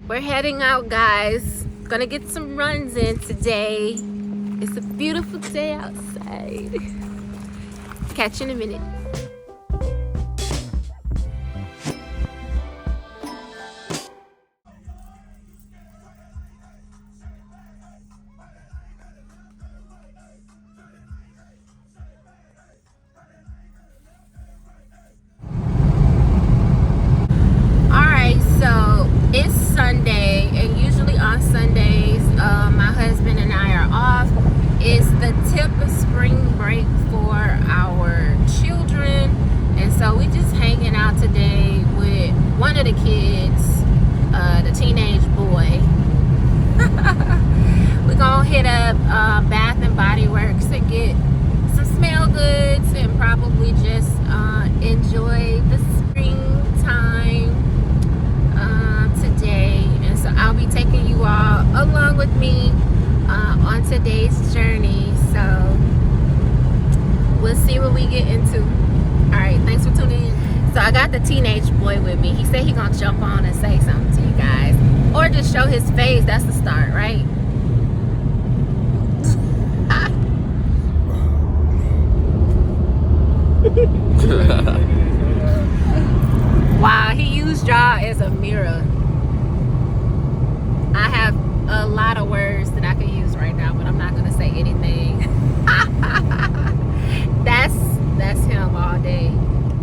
We're heading out, guys. Gonna get some runs in today. It's a beautiful day outside. Catch you in a minute. It's Sunday, and usually on Sundays, my husband and I are off. It's the tip of spring break for our children, and so we just hanging out today with one of the kids, the teenage boy. We're gonna hit up Bath and Body Works and get some smell goods and probably just enjoy the springtime today. And so I'll be taking you all along with me on today's journey, so we'll see what we get into. All right, thanks for tuning in. So I got the teenage boy with me. He said he gonna jump on and say something to you guys, or just show his face. That's the start, right? Wow, he used y'all as a mirror. I have a lot of words that I could use right now, but I'm not gonna say anything. That's him all day.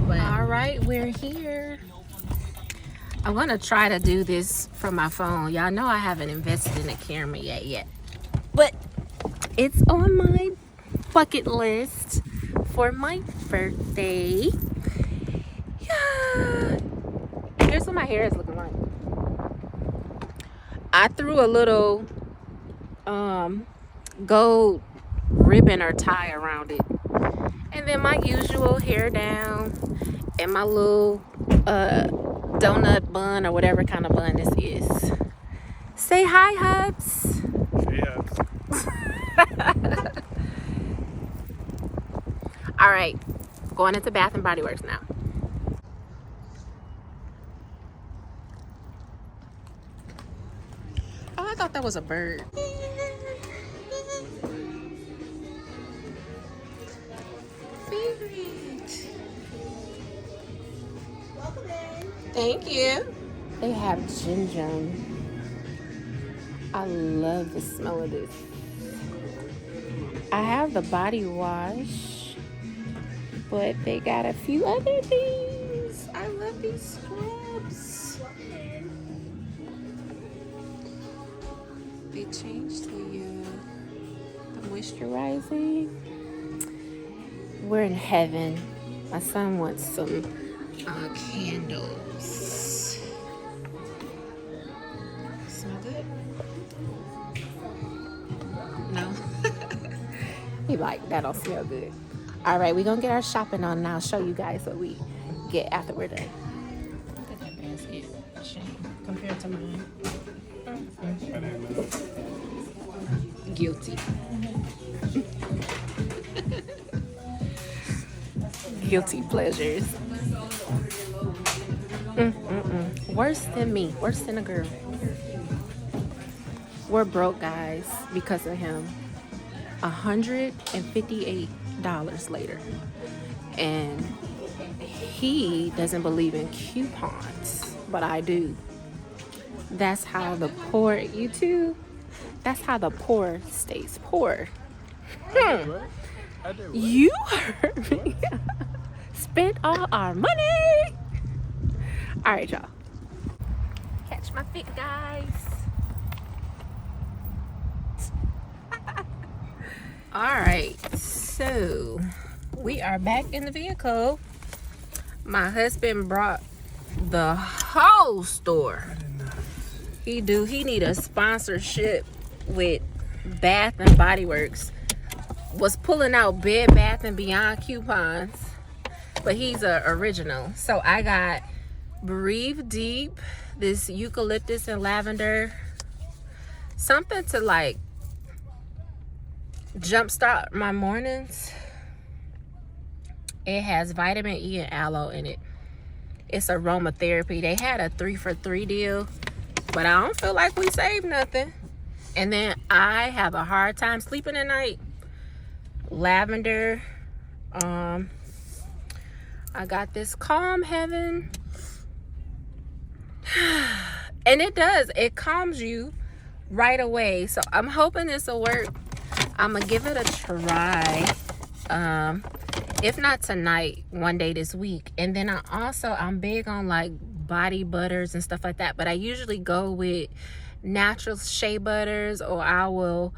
But all right, we're here. I'm gonna try to do this from my phone. Y'all know I haven't invested in a camera yet, but it's on my bucket list for my birthday. Yeah. Here's what my hair is looking like. I threw a little gold ribbon or tie around it, and then my usual hair down and my little donut bun or whatever kind of bun this is. Say hi, Hubs. Hey, Hubs. All right, going into Bath and Body Works now. Oh, I thought that was a bird. Favorite. Welcome in. Thank you. They have ginger. I love the smell of this. I have the body wash, but they got a few other things. I love these scrubs. They changed the moisturizing. We're in heaven. My son wants some candles. Smell good? No? He like, that don't smell good. All right, we're gonna get our shopping on and I'll show you guys what we get after we're done. Look at that basket compared to mine. Guilty. Guilty pleasures. Worse than me. Worse than a girl. We're broke, guys, because of him. $158 later. And he doesn't believe in coupons, but I do. That's how the poor, you too? That's how the poor stays poor. You heard me. Spent all our money. All right, y'all. Catch my fit, guys. All right, so we are back in the vehicle. My husband brought the whole store. He need a sponsorship with Bath and Body Works. Was pulling out Bed Bath and Beyond coupons, but he's a original. So I got Breathe Deep, this eucalyptus and lavender, something to like jumpstart my mornings. It has vitamin E and aloe in it. It's aromatherapy. They had a 3 for $3 deal, but I don't feel like we saved nothing. And then I have a hard time sleeping at night. Lavender. I got this Calm Heaven. And it calms you right away. So I'm hoping this will work. I'm gonna give it a try. If not tonight, one day this week. And then I'm big on like body butters and stuff like that, but I usually go with natural shea butters, or I will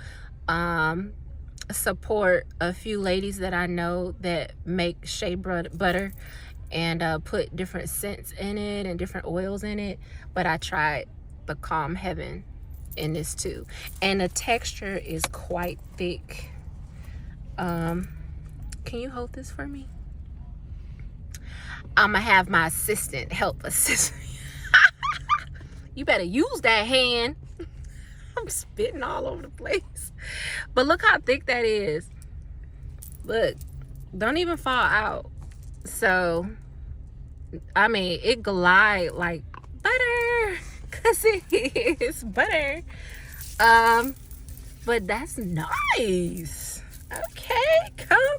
support a few ladies that I know that make shea butter and put different scents in it and different oils in it. But I tried the Calm Heaven in this too, and the texture is quite thick. Can you hold this for me? I'm gonna have my assistant help assist me. You better use that hand. I'm spitting all over the place. But look how thick that is. Look, don't even fall out. So, I mean, it glide like butter, cause it is butter. But that's nice. Okay, come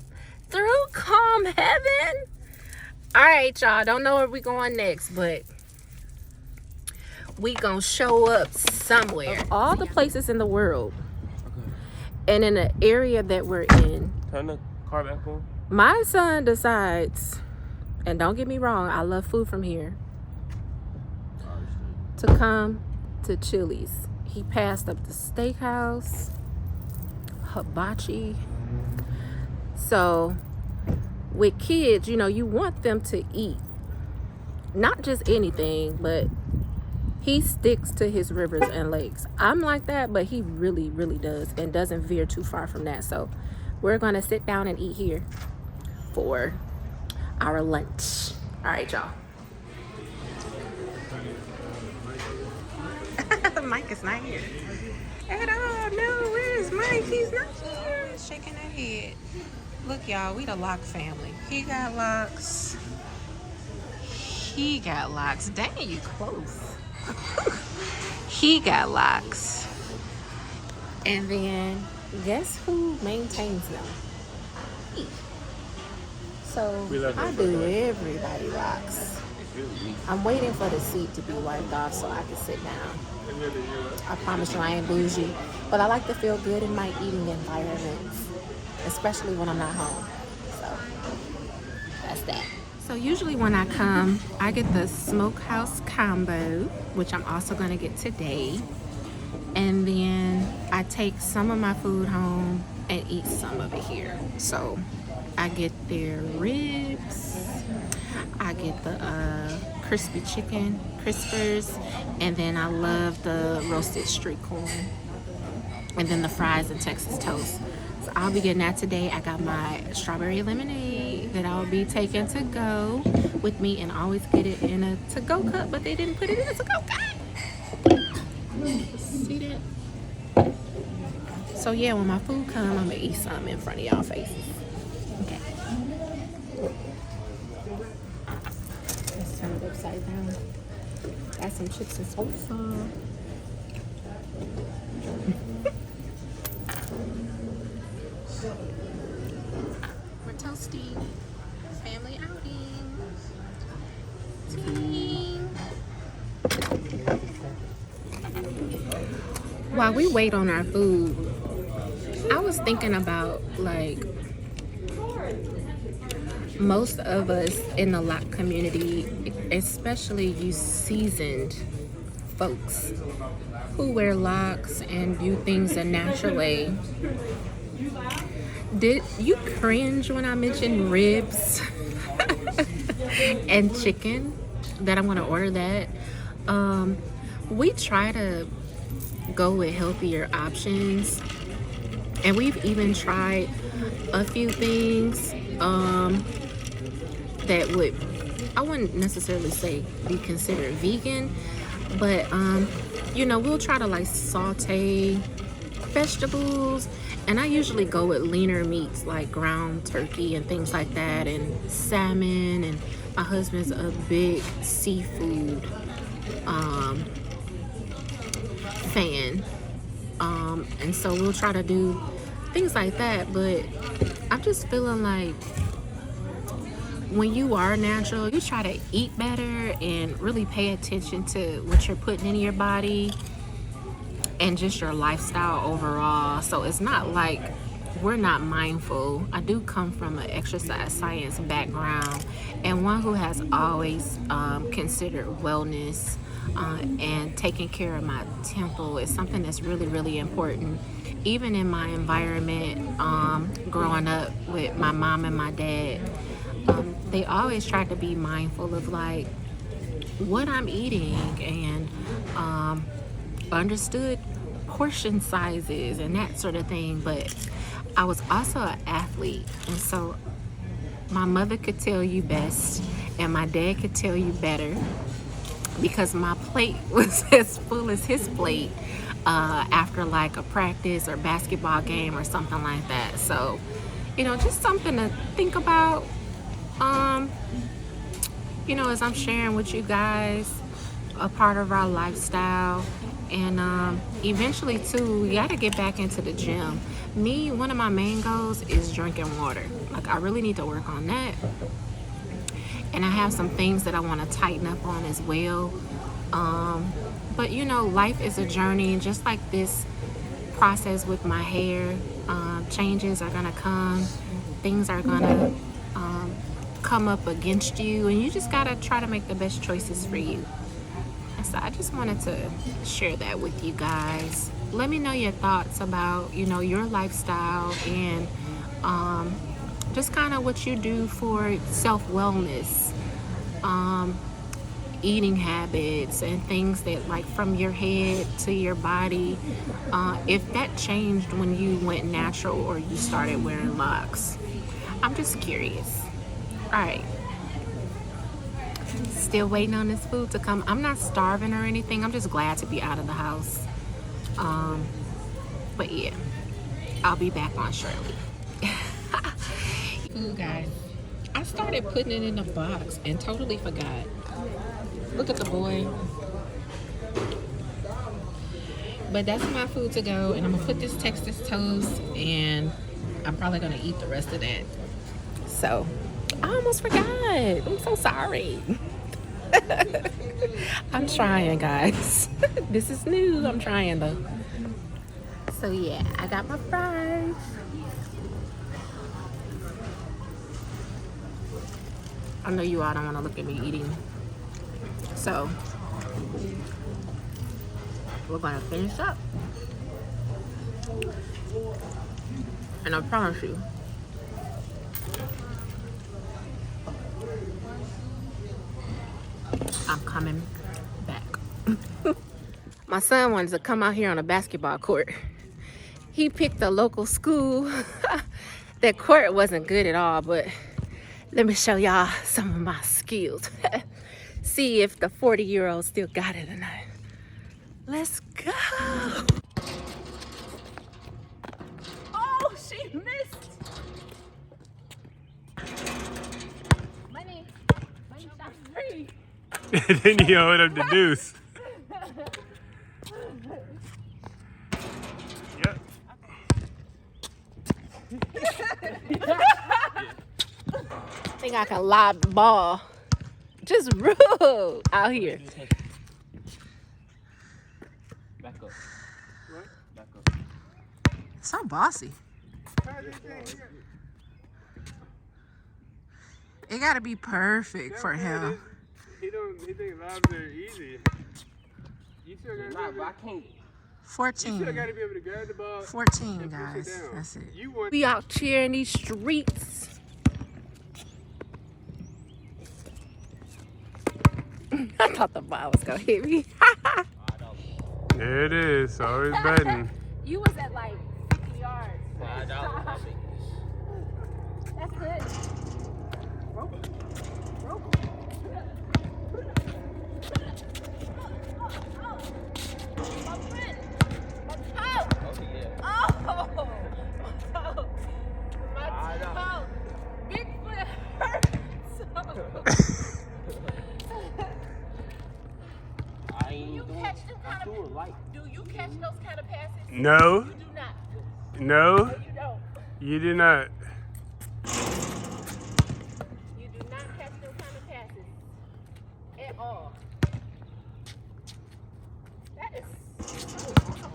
through, Calm Heaven. All right, y'all, don't know where we going next, but we gonna show up somewhere. Of all the places in the world, and in the area that we're in, turn the car back on. My son decides, and don't get me wrong, I love food from here, to come to Chili's. He passed up the steakhouse, hibachi. So with kids, you know, you want them to eat not just anything, but he sticks to his rivers and lakes. I'm like that, but he really, really does, and doesn't veer too far from that. So we're gonna sit down and eat here for our lunch. All right, y'all. Mike is not here at all. No, where's Mike? He's not here. He's shaking her head. Look, y'all, we the Loc family. He got locks. He got locks. Dang, you close. He got locks. And then guess who maintains them? Me. So I do everybody locks. I'm waiting for the seat to be wiped off so I can sit down. I promise you I ain't bougie, but I like to feel good in my eating environment, especially when I'm not home. So that's that. So usually when I come, I get the smokehouse combo, which I'm also gonna get today. And then I take some of my food home and eat some of it here. So I get their ribs, I get the crispy chicken crispers, and then I love the roasted street corn, and then the fries and Texas toast. So I'll be getting that today. I got my strawberry lemonade that I'll be taking to go with me, and always get it in a to-go cup, but they didn't put it in a to-go cup. See that? So yeah, when my food comes, I'm gonna eat some in front of y'all faces. Okay. Let's turn it upside down. Got some chips and salsa. We're toasting. Family outing. Ting. While we wait on our food, I was thinking about, like, most of us in the Loc community, especially you seasoned folks who wear locks and do things a natural way. Did you cringe when I mentioned ribs and chicken? That I'm gonna order that. We try to go with healthier options, and we've even tried a few things that would, I wouldn't necessarily say be considered vegan, but you know, we'll try to like saute vegetables, and I usually go with leaner meats like ground turkey and things like that, and salmon, and my husband's a big seafood tan. And so we'll try to do things like that. But I'm just feeling like when you are natural, you try to eat better and really pay attention to what you're putting in your body and just your lifestyle overall. So it's not like we're not mindful. I do come from an exercise science background and one who has always considered wellness and taking care of my temple is something that's really, really important. Even in my environment, growing up with my mom and my dad, they always try to be mindful of like what I'm eating and understood portion sizes and that sort of thing. But I was also an athlete, and so my mother could tell you best and my dad could tell you better because my plate was as full as his plate after like a practice or basketball game or something like that. So, you know, just something to think about, you know, as I'm sharing with you guys a part of our lifestyle. And eventually too, we got to get back into the gym. Me, one of my main goals is drinking water. Like, I really need to work on that. And I have some things that I want to tighten up on as well. But you know, life is a journey, and just like this process with my hair, changes are gonna come, things are gonna come up against you, and you just gotta try to make the best choices for you. And so I just wanted to share that with you guys. Let me know your thoughts about, you know, your lifestyle and just kind of what you do for self-wellness, eating habits and things that, like, from your head to your body, if that changed when you went natural or you started wearing locks. I'm just curious. All right, still waiting on this food to come. I'm not starving or anything. I'm just glad to be out of the house. But yeah, I'll be back on shortly. Food, guys. I started putting it in a box and totally forgot. Look at the boy. But that's my food to go, and I'm gonna put this Texas toast, and I'm probably gonna eat the rest of that. So I almost forgot. I'm so sorry. I'm trying, guys. This is new. I'm trying though. So yeah, I got my fries. I know you all don't want to look at me eating, so we're gonna finish up. And I promise you, I'm coming back. My son wanted to come out here on a basketball court. He picked a local school. That court wasn't good at all, but let me show y'all some of my skills. See if the 40-year-old still got it or not. Let's go. Oh, she missed. Money shot free. Then you hold up the deuce. Yep. I think I can lob the ball. Just rude out here. Back up. What? Back up. So bossy. It gotta be perfect for him. He think lobs are easy. You still gotta be able to, 14. you still gotta be able to grab the ball. 14, and guys. push it down. That's it. You want We out here in these streets. I thought the ball was gonna hit me. There it is. Always betting. You was at like 50 yards. That's good. Rope. My friend. My toe. Oh, my toe. Big foot hurts. Do you You catch those kind of passes? No. You do not. No. No, you don't. You do not. You do not catch those kind of passes at all. That is so wrong.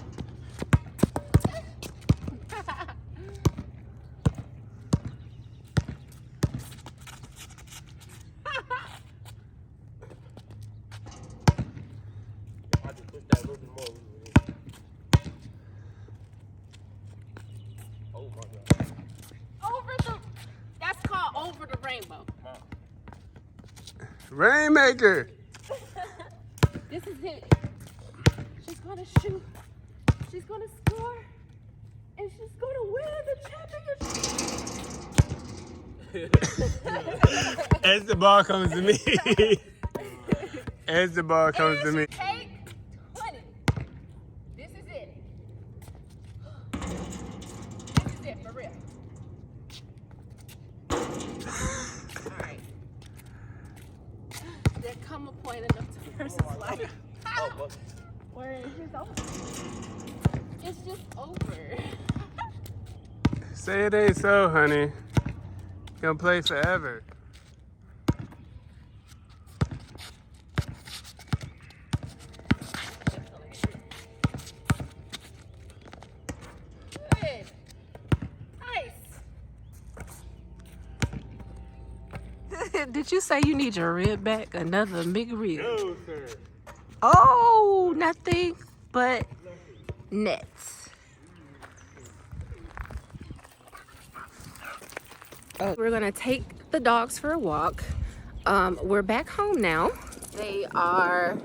I just push that a little bit more. Oh my God. That's called over the rainbow. Rainmaker. This is it. She's gonna shoot. She's gonna score. And she's gonna win the championship. As the ball comes to me. As the ball comes to me. Take 20. This is it. This is it for real. Alright. There come a point in the person's life where it's just over. It's just over. Say it ain't so, honey. Gonna play forever. Good. Nice. Did you say you need your rib back? Another big rib? No, sir. Oh, nothing but nets. We're gonna take the dogs for a walk. We're back home now. They are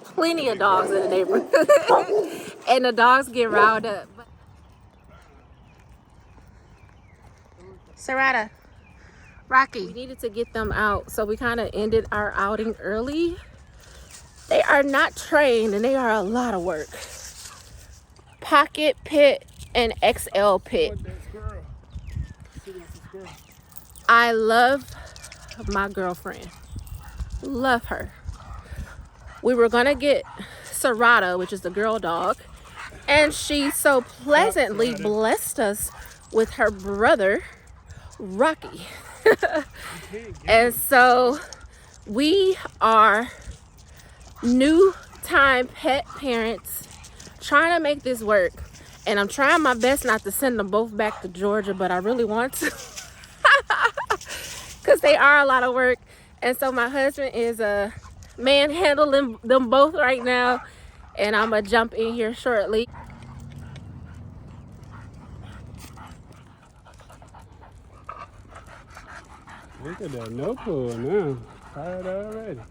plenty of dogs in the neighborhood, and the dogs get riled up. Sarada, Rocky, we needed to get them out, so we kind of ended our outing early. They are not trained, and they are a lot of work. Pocket pit and XL pit. I love my girlfriend. Love her. We were gonna get Sarada, which is the girl dog, and she so pleasantly blessed us with her brother, Rocky. And so we are new time pet parents trying to make this work. And I'm trying my best not to send them both back to Georgia, but I really want to. Because they are a lot of work. And so my husband is manhandling them both right now. And I'm going to jump in here shortly. Look at that no pull now. Tired already.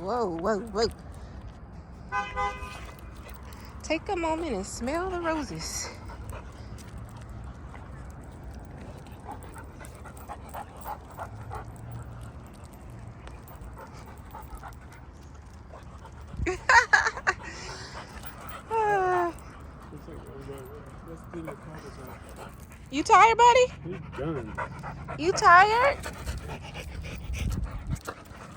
Whoa, whoa, whoa. Take a moment and smell the roses. You tired, buddy? He's done. You tired?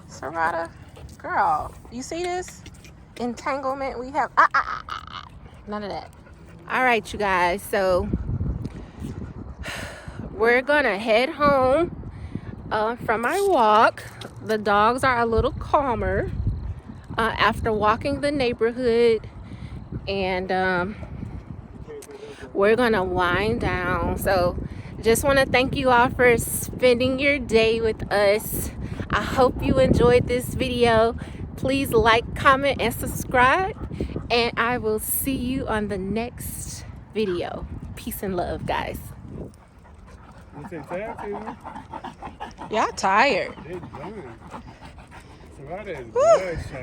Sarada, girl, you see this entanglement we have? None of that. All right, you guys, so we're gonna head home from our walk. The dogs are a little calmer after walking the neighborhood, and we're gonna wind down. So just want to thank you all for spending your day with us. I hope you enjoyed this video. Please like, comment, and subscribe, and I will see you on the next video. Peace and love, guys. You say tag to me? Y'all tired. They done. Savannah is bloodshot.